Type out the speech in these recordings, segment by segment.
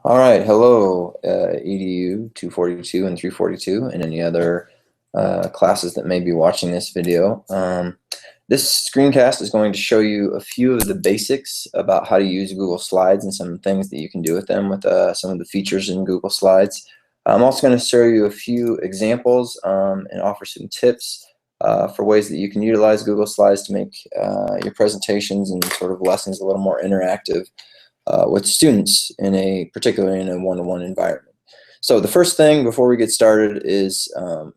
All right, hello, EDU 242 and 342 and any other classes that may be watching this video. This screencast is going to show you a few of the basics about how to use Google Slides and some things that you can do with them with some of the features in Google Slides. I'm also going to show you a few examples and offer some tips for ways that you can utilize Google Slides to make your presentations and sort of lessons a little more interactive with students particularly in a one-to-one environment. So the first thing before we get started is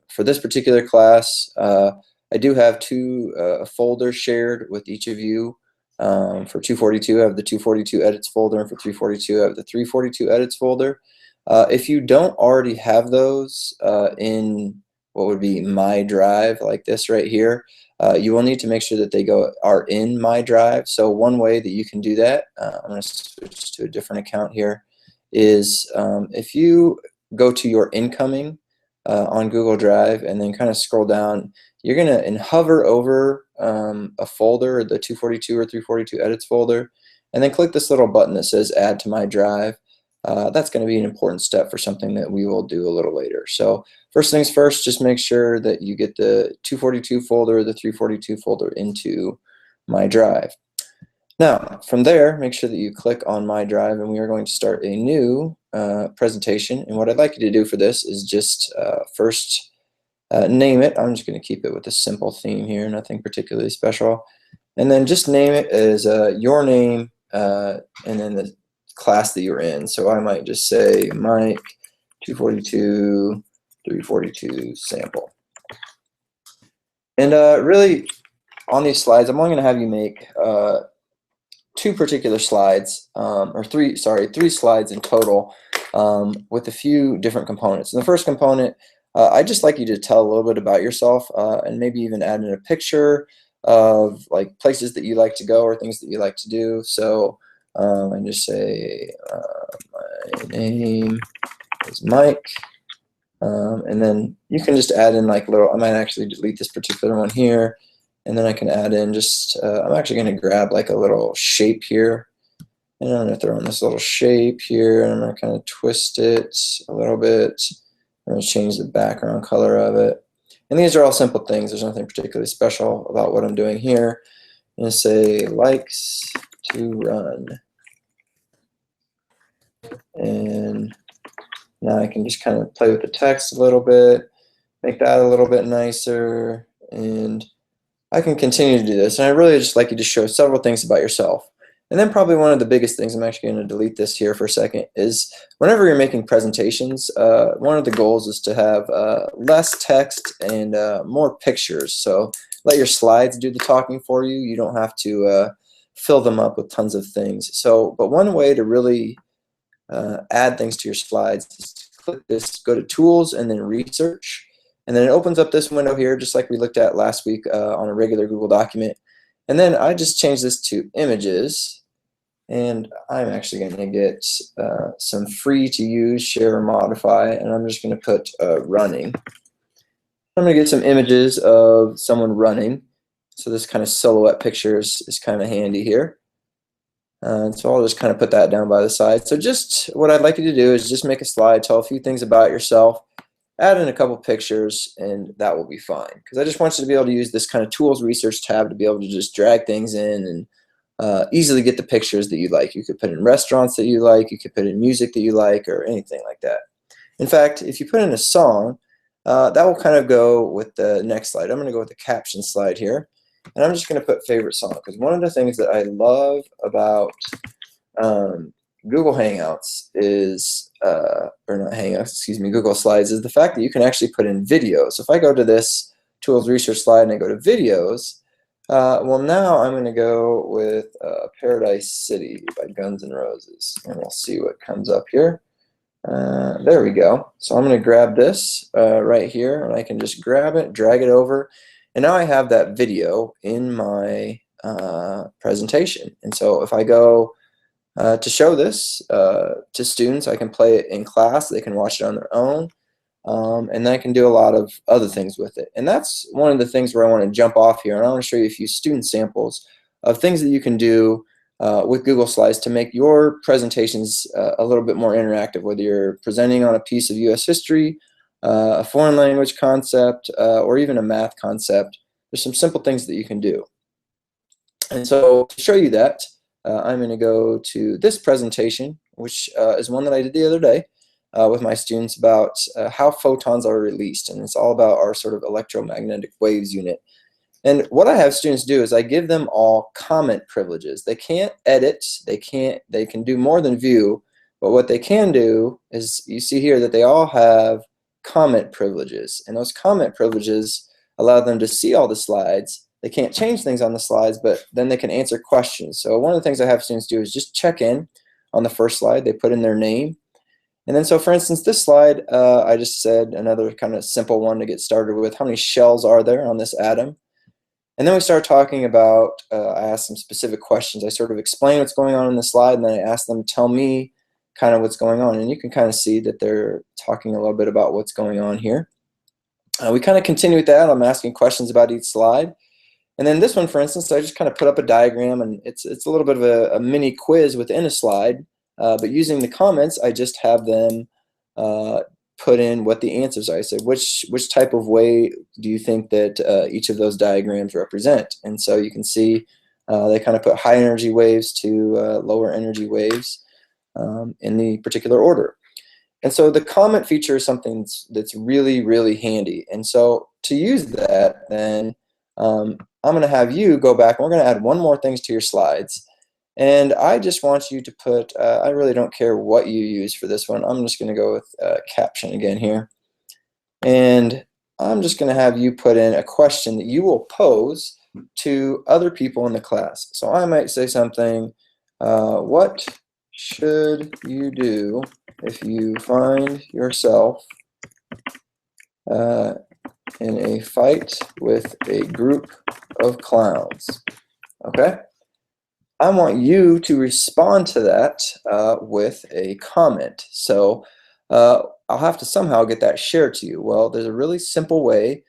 for this particular class, I do have two folders shared with each of you. For 242, I have the 242 edits folder, and for 342, I have the 342 edits folder. If you don't already have those in what would be My Drive, like this right here, you will need to make sure that they are in My Drive. So one way that you can do that, I'm going to switch to a different account here, is if you go to your incoming on Google Drive and then kind of scroll down, you're going to hover over a folder, the 242 or 342 edits folder, and then click this little button that says Add to My Drive. That's going to be an important step for something that we will do a little later. So first things first, just make sure that you get the 242 folder or the 342 folder into My Drive. Now, from there, make sure that you click on My Drive, and we are going to start a new presentation. And what I'd like you to do for this is just first name it. I'm just going to keep it with a simple theme here, nothing particularly special. And then just name it as your name and then the class that you're in. So I might just say Mike 242 342 sample. And really on these slides I'm only going to have you make two particular slides, or three slides in total, with a few different components. And the first component, I'd just like you to tell a little bit about yourself and maybe even add in a picture of like places that you like to go or things that you like to do. So and just say my name is Mike, and then you can just add in like I might actually delete this particular one here, and then I can add in just I'm actually going to grab like a little shape here, and I'm going to throw in this little shape here, and I'm going to kind of twist it a little bit. I'm going to change the background color of it, and these are all simple things. There's nothing particularly special about what I'm doing here. I'm going to say likes to run, and now I can just kind of play with the text a little bit, make that a little bit nicer, and I can continue to do this. And I really just like you to show several things about yourself. And then probably one of the biggest things, I'm actually going to delete this here for a second, is whenever you're making presentations, one of the goals is to have less text and more pictures. So let your slides do the talking for you. You don't have to fill them up with tons of things. So, but one way to really add things to your slides is to click this, go to Tools, and then Research. And then it opens up this window here, just like we looked at last week on a regular Google document. And then I just change this to Images, and I'm actually going to get some free to use, share, or modify, and I'm just going to put running. I'm going to get some images of someone running. So this kind of silhouette picture is kind of handy here. And so I'll just kind of put that down by the side. So just what I'd like you to do is just make a slide, tell a few things about yourself, add in a couple pictures, and that will be fine. Because I just want you to be able to use this kind of Tools Research tab to be able to just drag things in and easily get the pictures that you like. You could put in restaurants that you like, you could put in music that you like, or anything like that. In fact, if you put in a song, that will kind of go with the next slide. I'm going to go with the caption slide here. And I'm just going to put favorite song, because one of the things that I love about Google Hangouts is, or not Hangouts, excuse me, Google Slides, is the fact that you can actually put in videos. So if I go to this Tools Research slide and I go to videos, well, now I'm going to go with Paradise City by Guns N' Roses, and we'll see what comes up here. There we go. So I'm going to grab this right here, and I can just grab it, drag it over, and now I have that video in my presentation. And so if I go to show this to students, I can play it in class. They can watch it on their own, and then I can do a lot of other things with it. And that's one of the things where I want to jump off here, and I want to show you a few student samples of things that you can do with Google Slides to make your presentations a little bit more interactive, whether you're presenting on a piece of US history, a foreign language concept, or even a math concept. There's some simple things that you can do. And so to show you that, I'm going to go to this presentation, which is one that I did the other day with my students about how photons are released. And it's all about our sort of electromagnetic waves unit. And what I have students do is I give them all comment privileges. They can't edit, they can do more than view, but what they can do is, you see here that they all have comment privileges. And those comment privileges allow them to see all the slides. They can't change things on the slides, but then they can answer questions. So one of the things I have students do is just check in on the first slide. They put in their name. And then, so for instance, this slide, I just said another kind of simple one to get started with. How many shells are there on this atom? And then we start talking about, I ask some specific questions. I sort of explain what's going on in the slide, and then I ask them to tell me kind of what's going on. And you can kind of see that they're talking a little bit about what's going on here. We kind of continue with that. I'm asking questions about each slide. And then this one, for instance, I just kind of put up a diagram, and it's a little bit of a mini quiz within a slide. But using the comments, I just have them put in what the answers are. I said, which type of wave do you think that each of those diagrams represent? And so you can see they kind of put high energy waves to lower energy waves in the particular order. And so the comment feature is something that's really, really handy. And so to use that, then I'm going to have you go back, and we're going to add one more things to your slides. And I just want you to put, I really don't care what you use for this one. I'm just going to go with caption again here. And I'm just going to have you put in a question that you will pose to other people in the class. So I might say something, what should you do if you find yourself in a fight with a group of clowns? Okay? I want you to respond to that with a comment. So I'll have to somehow get that shared to you. Well, there's a really simple way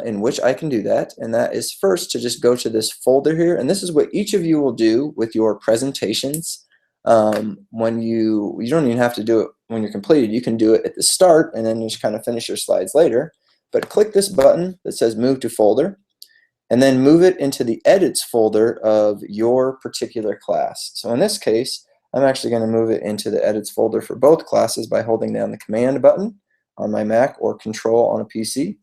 in which I can do that, and that is first to just go to this folder here, and this is what each of you will do with your presentations. When you don't even have to do it when you're completed. You can do it at the start, and then just kind of finish your slides later. But click this button that says Move to Folder, and then move it into the Edits folder of your particular class. So in this case, I'm actually going to move it into the Edits folder for both classes by holding down the Command button on my Mac or Control on a PC.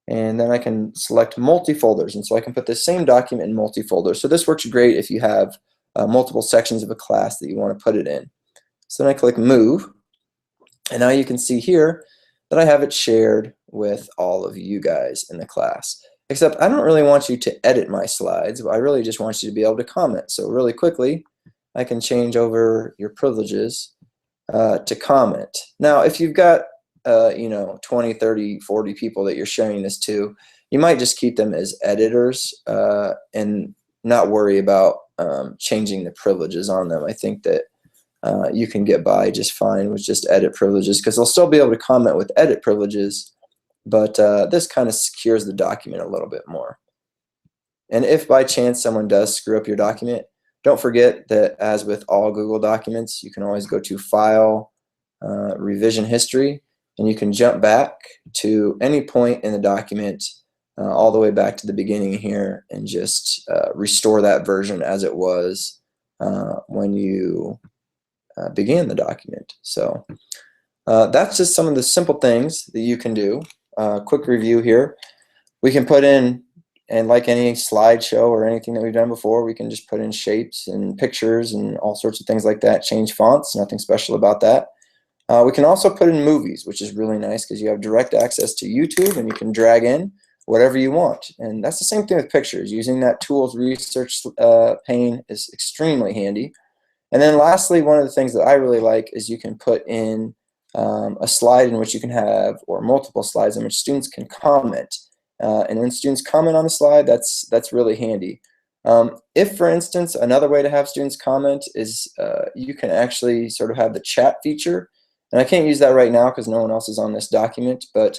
And then I can select multi-folders, and so I can put the same document in multi-folders. So this works great if you have multiple sections of a class that you want to put it in. So then I click Move, and now you can see here that I have it shared with all of you guys in the class. Except I don't really want you to edit my slides. I really just want you to be able to comment. So really quickly, I can change over your privileges to comment. Now, if you've got 20, 30, 40 people that you're sharing this to, you might just keep them as editors and not worry about changing the privileges on them. I think that you can get by just fine with just edit privileges, because they'll still be able to comment with edit privileges, but this kind of secures the document a little bit more. And if by chance someone does screw up your document, don't forget that, as with all Google documents, you can always go to File, Revision History, and you can jump back to any point in the document all the way back to the beginning here and just restore that version as it was when you began the document. So that's just some of the simple things that you can do. Quick review here. We can put in, and like any slideshow or anything that we've done before, we can just put in shapes and pictures and all sorts of things like that. Change fonts, nothing special about that. We can also put in movies, which is really nice because you have direct access to YouTube and you can drag in whatever you want. And that's the same thing with pictures. Using that Tools Research pane is extremely handy. And then lastly, one of the things that I really like is you can put in a slide in which you can have, or multiple slides in which students can comment. And when students comment on the slide, that's really handy. If, for instance, another way to have students comment is you can actually sort of have the chat feature. And I can't use that right now because no one else is on this document, but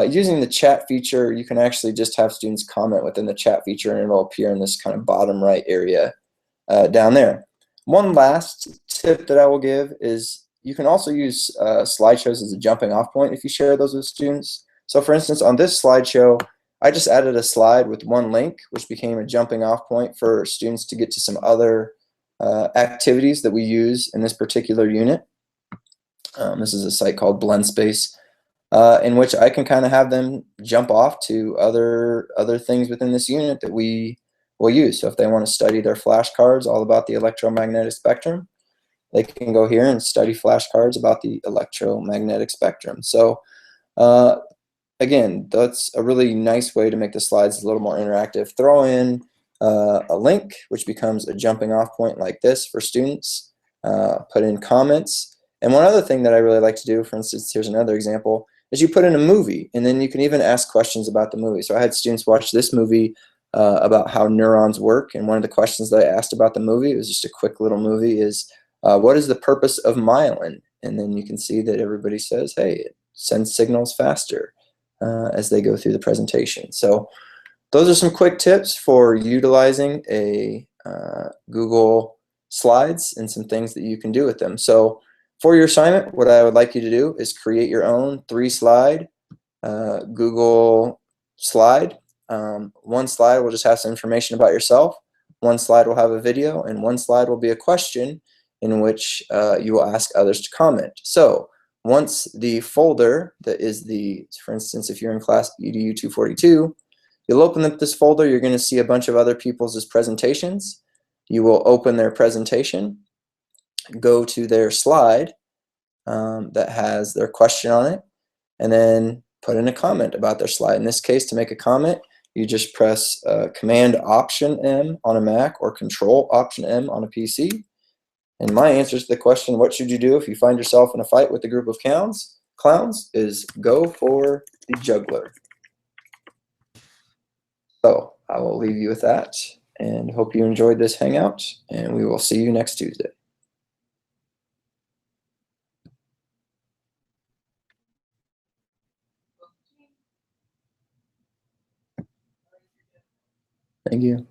using the chat feature, you can actually just have students comment within the chat feature, and it'll appear in this kind of bottom right area down there. One last tip that I will give is you can also use slideshows as a jumping off point if you share those with students. So for instance, on this slideshow, I just added a slide with one link, which became a jumping off point for students to get to some other activities that we use in this particular unit. This is a site called BlendSpace, in which I can kind of have them jump off to other things within this unit that we will use. So if they want to study their flashcards all about the electromagnetic spectrum, they can go here and study flashcards about the electromagnetic spectrum. So again, that's a really nice way to make the slides a little more interactive. Throw in a link, which becomes a jumping off point like this for students. Put in comments. And one other thing that I really like to do, for instance, here's another example, is you put in a movie, and then you can even ask questions about the movie. So I had students watch this movie about how neurons work, and one of the questions that I asked about the movie, it was just a quick little movie, is what is the purpose of myelin? And then you can see that everybody says, hey, it sends signals faster as they go through the presentation. So those are some quick tips for utilizing a Google Slides and some things that you can do with them. So for your assignment, what I would like you to do is create your own 3-slide Google slide. One slide will just have some information about yourself, one slide will have a video, and one slide will be a question in which you will ask others to comment. So once the folder that is for instance, if you're in class EDU 242, you'll open up this folder, you're going to see a bunch of other people's presentations. You will open their presentation, go to their slide that has their question on it, and then put in a comment about their slide. In this case, to make a comment, you just press Command Option M on a Mac or Control Option M on a PC. And my answer to the question, what should you do if you find yourself in a fight with a group of clowns, is go for the juggler. So I will leave you with that, and hope you enjoyed this hangout, and we will see you next Tuesday. Thank you.